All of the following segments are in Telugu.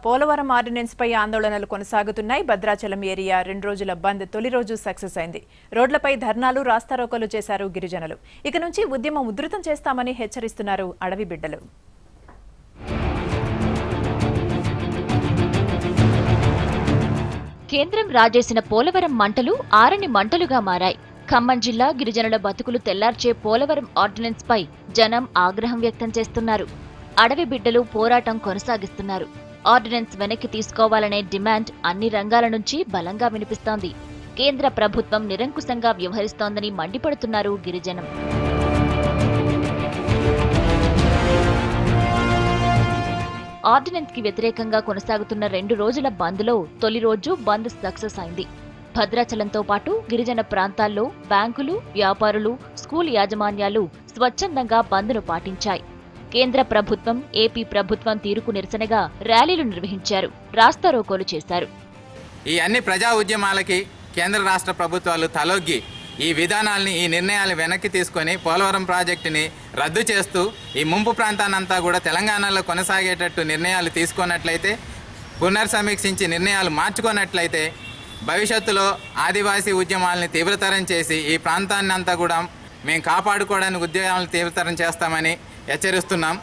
పోలవరం ఆర్డినెన్స్ పై ఆందోళనలు కొనసాగుతున్నాయి. భద్రాచలం ఏరియా 2 రోజుల బంద్ తొలి రోజు సక్సెస్ అయింది. రోడ్లపై ధర్నాలు, రాస్తారోకోలు చేశారు గిరిజనులు. ఇక నుంచి ఉద్యమం ఉధృతం చేస్తామని హెచ్చరిస్తున్నారు అడవి బిడ్డలు. కేంద్రం రాజేసిన పోలవరం మంటలు ఆరని మంటలుగా మారాయి. ఖమ్మం జిల్లా గిరిజనుల బతుకులు తెల్లార్చే పోలవరం ఆర్డినెన్స్ పై జనం ఆగ్రహం వ్యక్తం చేస్తున్నారు. అడవి బిడ్డలు పోరాటం కొనసాగిస్తున్నారు. ఆర్డినెన్స్ వెనక్కి తీసుకోవాలనే డిమాండ్ అన్ని రంగాల నుంచి బలంగా వినిపిస్తోంది. కేంద్ర ప్రభుత్వం నిరంకుశంగా వ్యవహరిస్తోందని మండిపడుతున్నారు గిరిజనం. ఆర్డినెన్స్ కి వ్యతిరేకంగా కొనసాగుతున్న 2 రోజుల బంద్లో తొలి రోజు బంద్ సక్సెస్ అయింది. భద్రాచలంతో పాటు గిరిజన ప్రాంతాల్లో బ్యాంకులు, వ్యాపారులు, స్కూల్ యాజమాన్యాలు స్వచ్ఛందంగా బంద్ను పాటించాయి. కేంద్ర ప్రభుత్వం, ఏపీ ప్రభుత్వం తీరుకు నిరసనగా ర్యాలీలు నిర్వహించారు, రాస్తారోకోలు చేశారు. ఈ అన్ని ప్రజా ఉద్యమాలకి కేంద్ర రాష్ట్ర ప్రభుత్వాలు తలొగ్గి ఈ విధానాల్ని, ఈ నిర్ణయాలు వెనక్కి తీసుకొని పోలవరం ప్రాజెక్టుని రద్దు చేస్తూ ఈ ముంపు ప్రాంతానంతా కూడా తెలంగాణలో కొనసాగేటట్టు నిర్ణయాలు తీసుకున్నట్లయితే, పునర్సమీక్షించి నిర్ణయాలు మార్చుకున్నట్లయితే భవిష్యత్తులో ఆదివాసీ ఉద్యమాలని తీవ్రతరం చేసి ఈ ప్రాంతాన్ని అంతా కూడా మేము కాపాడుకోవడానికి ఉద్యమాలను తీవ్రతరం చేస్తామని హెచ్చరిస్తున్నాం.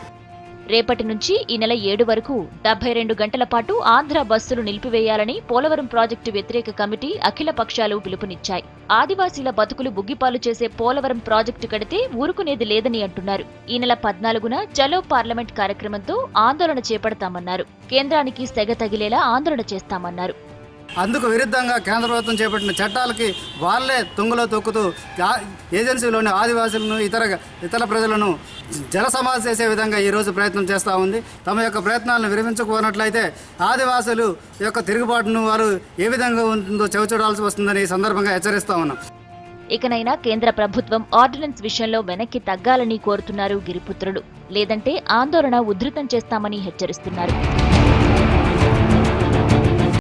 రేపటి నుంచి ఈ నెల 7 వరకు 72 గంటల పాటు ఆంధ్ర బస్సులు నిలిపివేయాలని పోలవరం ప్రాజెక్టు వ్యతిరేక కమిటీ అఖిల పక్షాలు పిలుపునిచ్చాయి. ఆదివాసీల బతుకులు బుగ్గిపాలు చేసే పోలవరం ప్రాజెక్టు కడితే ఊరుకునేది లేదని అంటున్నారు. ఈ నెల 14న చలో పార్లమెంట్ కార్యక్రమంతో ఆందోళన చేపడతామన్నారు. కేంద్రానికి సెగ తగిలేలా ఆందోళన చేస్తామన్నారు. అందుకు విరుద్ధంగా కేంద్ర ప్రభుత్వం చేపట్టిన చట్టాలకి వాళ్లే తుంగలో తొక్కుతూ ఏజెన్సీలోని ఆదివాసులను, ఇతర ప్రజలను జలసమాధి చేసే విధంగా ఈరోజు ప్రయత్నం చేస్తూ ఉంది. తమ యొక్క ప్రయత్నాలను విరమించుకోనట్లయితే ఆదివాసులు యొక్క తిరుగుబాటును వారు ఏ విధంగా ఉంటుందో చవిచూడాల్సి వస్తుందని ఈ సందర్భంగా హెచ్చరిస్తా ఉన్నాం. ఇకనైనా కేంద్ర ప్రభుత్వం ఆర్డినెన్స్ విషయంలో వెనక్కి తగ్గాలని కోరుతున్నారు గిరిపుత్రులు. లేదంటే ఆందోళన ఉధృతం చేస్తామని హెచ్చరిస్తున్నారు.